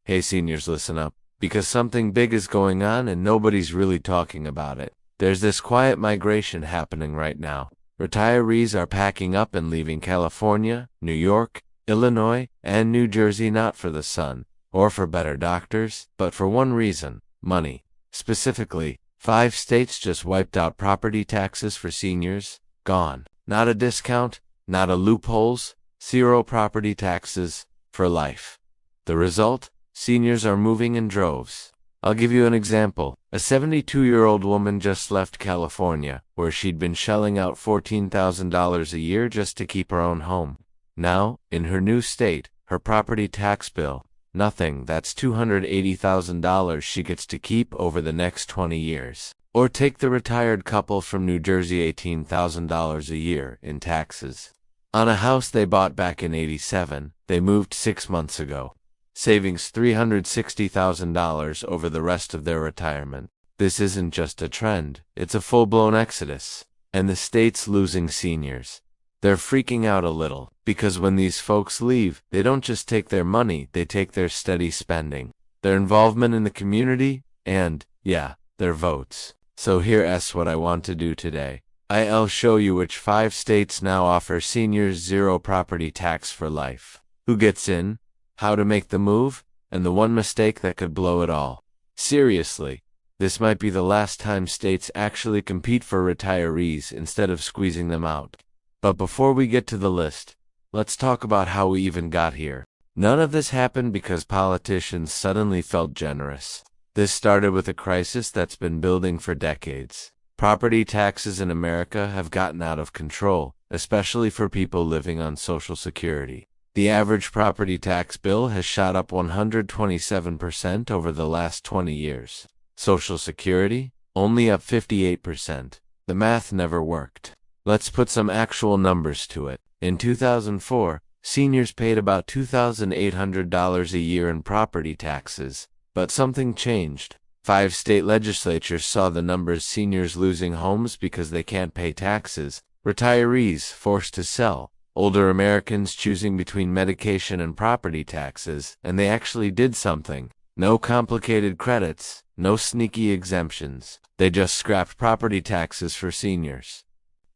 Hey seniors, listen up, because something big is going on and nobody's really talking about it. There's this quiet migration happening right now. Retirees are packing up and leaving California, New York, Illinois, and New Jersey not for the sun, or for better doctors, but for one reason: money. Specifically, 5 states just wiped out property taxes for seniors. Gone. Not a discount, not a loopholes, 0 property taxes, for life. The result? Seniors are moving in droves. I'll give you an example. A 72-year-old woman just left California, where she'd been shelling out $14,000 a year just to keep her own home. Now, in her new state, her property tax bill, nothing, that's $280,000 she gets to keep over the next 20 years. Or take the retired couple from New Jersey, $18,000 a year in taxes. On a house they bought back in '87, they moved 6 months ago. Savings $360,000 over the rest of their retirement. This isn't just a trend, it's a full-blown exodus. And the state's losing seniors. They're freaking out a little, because when these folks leave, they don't just take their money, they take their steady spending, their involvement in the community, and, yeah, their votes. So here's what I want to do today. I'll show you which 5 states now offer seniors 0 property tax for life. Who gets in? How to make the move, and the one mistake that could blow it all. Seriously, this might be the last time states actually compete for retirees instead of squeezing them out. But before we get to the list, let's talk about how we even got here. None of this happened because politicians suddenly felt generous. This started with a crisis that's been building for decades. Property taxes in America have gotten out of control, especially for people living on Social Security. The average property tax bill has shot up 127% over the last 20 years. Social Security? Only up 58%. The math never worked. Let's put some actual numbers to it. In 2004, seniors paid about $2,800 a year in property taxes, but something changed. 5 state legislatures saw the numbers: seniors losing homes because they can't pay taxes, retirees forced to sell, older Americans choosing between medication and property taxes, and they actually did something. No complicated credits, no sneaky exemptions. They just scrapped property taxes for seniors.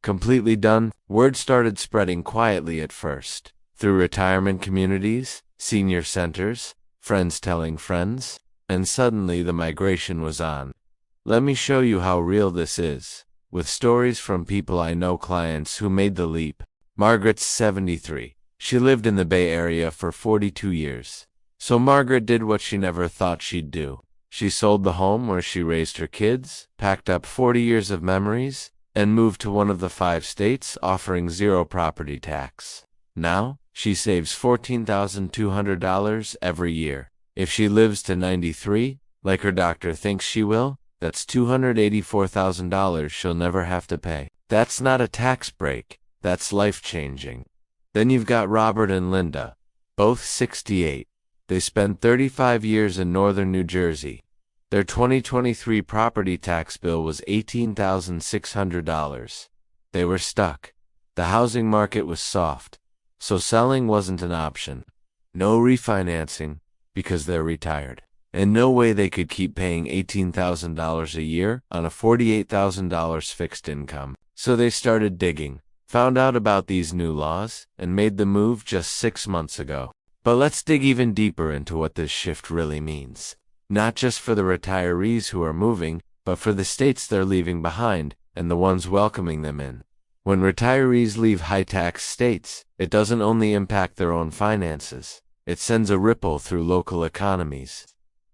Completely done. Word started spreading quietly at first, through retirement communities, senior centers, friends telling friends, and suddenly the migration was on. Let me show you how real this is, with stories from people I know, clients who made the leap. Margaret's 73. She lived in the Bay Area for 42 years. So Margaret did what she never thought she'd do. She sold the home where she raised her kids, packed up 40 years of memories, and moved to one of the 5 states offering 0 property tax. Now, she saves $14,200 every year. If she lives to 93, like her doctor thinks she will, that's $284,000 she'll never have to pay. That's not a tax break. That's life-changing. Then you've got Robert and Linda, both 68. They spent 35 years in northern New Jersey. Their 2023 property tax bill was $18,600. They were stuck. The housing market was soft, so selling wasn't an option. No refinancing, because they're retired. And no way they could keep paying $18,000 a year on a $48,000 fixed income. So they started digging. Found out about these new laws, and made the move just 6 months ago. But let's dig even deeper into what this shift really means. Not just for the retirees who are moving, but for the states they're leaving behind, and the ones welcoming them in. When retirees leave high-tax states, it doesn't only impact their own finances. It sends a ripple through local economies.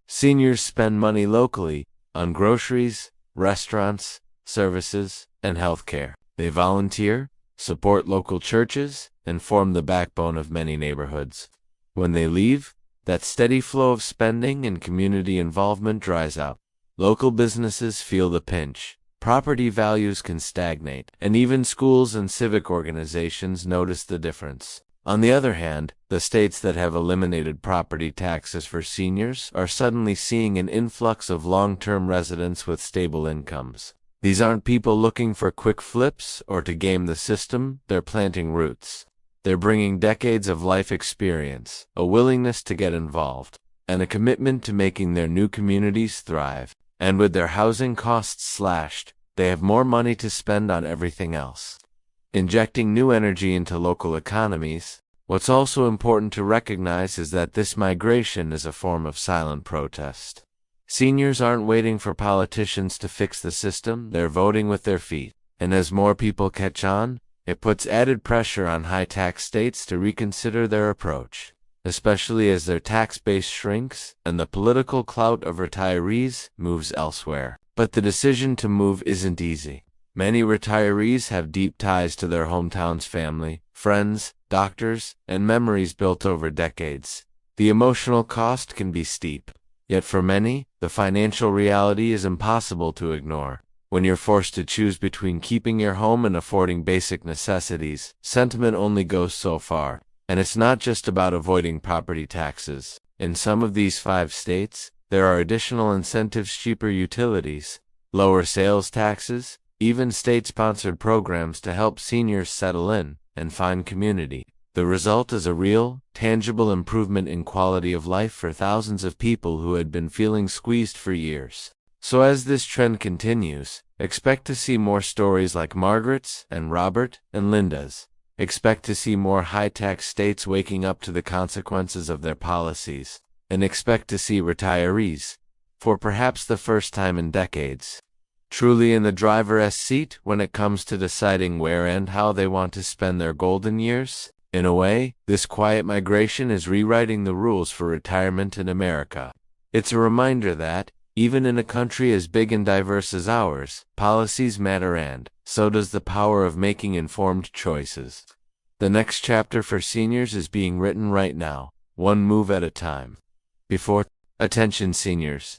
Seniors spend money locally, on groceries, restaurants, services, and healthcare. They volunteer, support local churches, and form the backbone of many neighborhoods. When they leave, that steady flow of spending and community involvement dries up. Local businesses feel the pinch. Property values can stagnate, and even schools and civic organizations notice the difference. On the other hand, the states that have eliminated property taxes for seniors are suddenly seeing an influx of long-term residents with stable incomes. These aren't people looking for quick flips or to game the system, they're planting roots. They're bringing decades of life experience, a willingness to get involved. and a commitment to making their new communities thrive. And with their housing costs slashed, they have more money to spend on everything else, injecting new energy into local economies. What's also important to recognize is that this migration is a form of silent protest. Seniors aren't waiting for politicians to fix the system, they're voting with their feet. And as more people catch on, it puts added pressure on high-tax states to reconsider their approach, especially as their tax base shrinks and the political clout of retirees moves elsewhere. But the decision to move isn't easy. Many retirees have deep ties to their hometown's family, friends, doctors, and memories built over decades. The emotional cost can be steep. Yet for many, the financial reality is impossible to ignore. When you're forced to choose between keeping your home and affording basic necessities, sentiment only goes so far. And it's not just about avoiding property taxes. In some of these 5 states, there are additional incentives: cheaper utilities, lower sales taxes, even state-sponsored programs to help seniors settle in and find community. The result is a real, tangible improvement in quality of life for thousands of people who had been feeling squeezed for years. So as this trend continues, expect to see more stories like Margaret's and Robert and Linda's. Expect to see more high-tax states waking up to the consequences of their policies. And expect to see retirees, for perhaps the first time in decades, truly in the driver's seat when it comes to deciding where and how they want to spend their golden years. In a way, this quiet migration is rewriting the rules for retirement in America. It's a reminder that, even in a country as big and diverse as ours, policies matter, and so does the power of making informed choices. The next chapter for seniors is being written right now, one move at a time. Attention seniors.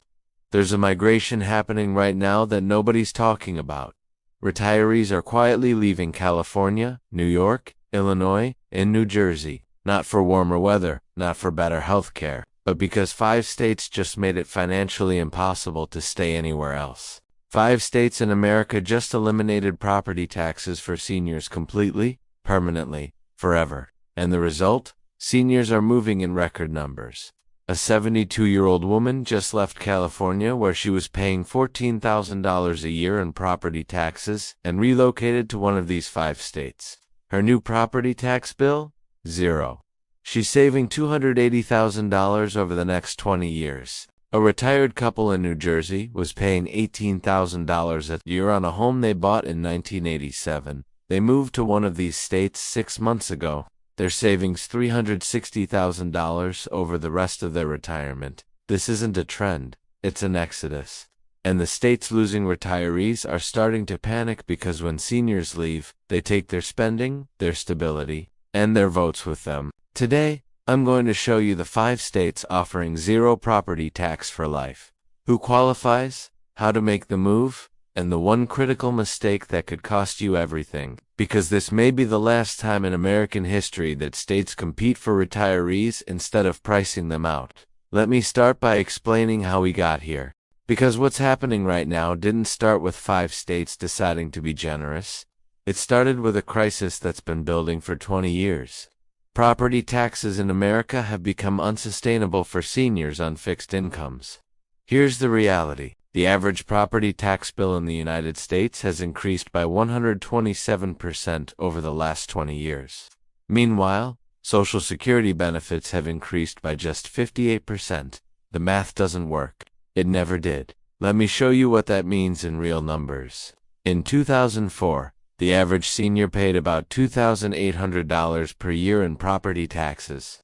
There's a migration happening right now that nobody's talking about. Retirees are quietly leaving California, New York, Illinois, and New Jersey, not for warmer weather, not for better health care, but because 5 states just made it financially impossible to stay anywhere else. 5 states in America just eliminated property taxes for seniors completely, permanently, forever. And the result? Seniors are moving in record numbers. A 72-year-old woman just left California, where she was paying $14,000 a year in property taxes, and relocated to one of these 5 states. Her new property tax bill? $0. She's saving $280,000 over the next 20 years. A retired couple in New Jersey was paying $18,000 a year on a home they bought in 1987. They moved to one of these states 6 months ago. Their savings $360,000 over the rest of their retirement. This isn't a trend, it's an exodus. And the states losing retirees are starting to panic, because when seniors leave, they take their spending, their stability, and their votes with them. Today, I'm going to show you the 5 states offering 0 property tax for life. Who qualifies, how to make the move, and the one critical mistake that could cost you everything. Because this may be the last time in American history that states compete for retirees instead of pricing them out. Let me start by explaining how we got here. Because what's happening right now didn't start with 5 states deciding to be generous. It started with a crisis that's been building for 20 years. Property taxes in America have become unsustainable for seniors on fixed incomes. Here's the reality. The average property tax bill in the United States has increased by 127% over the last 20 years. Meanwhile, Social Security benefits have increased by just 58%. The math doesn't work. It never did. Let me show you what that means in real numbers. In 2004, the average senior paid about $2,800 per year in property taxes.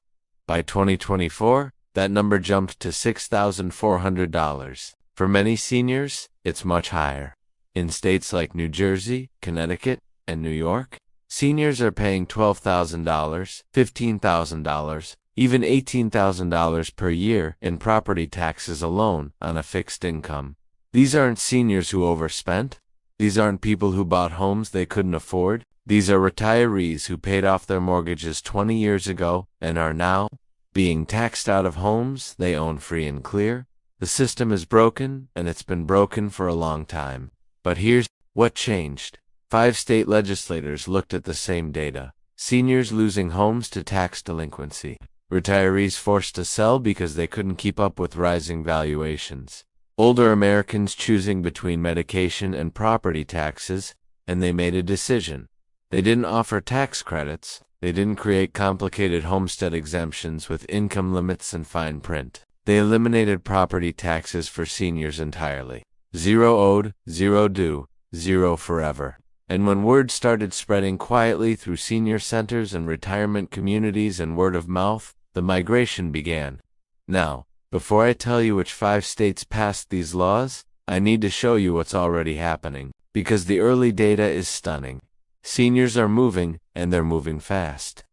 By 2024, that number jumped to $6,400. For many seniors, it's much higher. In states like New Jersey, Connecticut, and New York, seniors are paying $12,000, $15,000, even $18,000 per year in property taxes alone on a fixed income. These aren't seniors who overspent. These aren't people who bought homes they couldn't afford. These are retirees who paid off their mortgages 20 years ago and are now being taxed out of homes they own free and clear. The system is broken, and it's been broken for a long time. But here's what changed. 5 state legislators looked at the same data. Seniors losing homes to tax delinquency. Retirees forced to sell because they couldn't keep up with rising valuations. Older Americans choosing between medication and property taxes, and they made a decision. They didn't offer tax credits. They didn't create complicated homestead exemptions with income limits and fine print. They eliminated property taxes for seniors entirely. Zero owed, zero due, zero forever. And when word started spreading quietly through senior centers and retirement communities and word of mouth, the migration began. Now, before I tell you which 5 states passed these laws, I need to show you what's already happening, because the early data is stunning. Seniors are moving, and they're moving fast.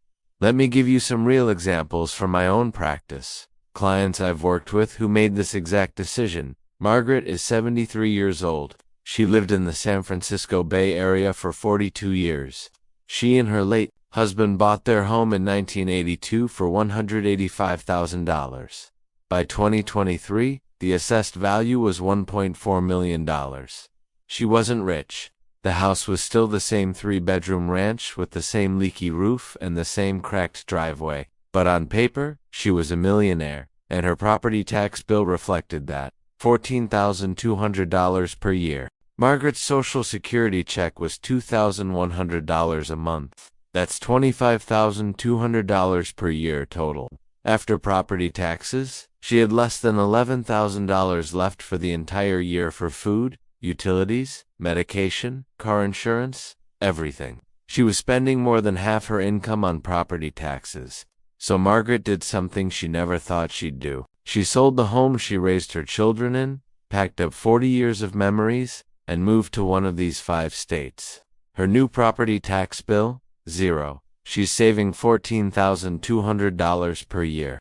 Let me give you some real examples from my own practice. Clients I've worked with who made this exact decision. Margaret is 73 years old. She lived in the San Francisco Bay Area for 42 years. She and her late husband bought their home in 1982 for $185,000. By 2023, the assessed value was $1.4 million. She wasn't rich. The house was still the same 3-bedroom ranch with the same leaky roof and the same cracked driveway. But on paper, she was a millionaire, and her property tax bill reflected that. $14,200 per year. Margaret's Social Security check was $2,100 a month. That's $25,200 per year total. After property taxes, she had less than $11,000 left for the entire year for food, utilities, medication, car insurance, everything. She was spending more than half her income on property taxes. So Margaret did something she never thought she'd do. She sold the home she raised her children in, packed up 40 years of memories, and moved to one of these 5 states. Her new property tax bill? Zero. She's saving $14,200 per year.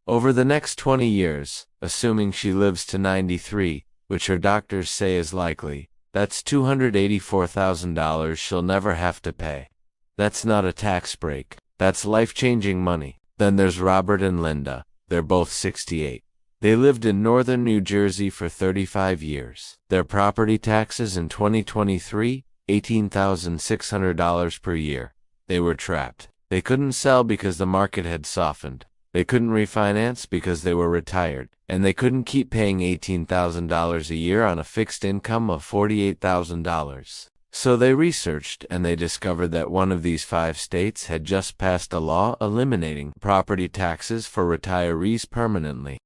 Over the next 20 years, assuming she lives to 93, which her doctors say is likely, that's $284,000 she'll never have to pay. That's not a tax break. That's life-changing money. Then there's Robert and Linda. They're both 68. They lived in northern New Jersey for 35 years. Their property taxes in 2023, $18,600 per year. They were trapped. They couldn't sell because the market had softened. They couldn't refinance because they were retired. And they couldn't keep paying $18,000 a year on a fixed income of $48,000. So they researched, and they discovered that one of these 5 states had just passed a law eliminating property taxes for retirees permanently.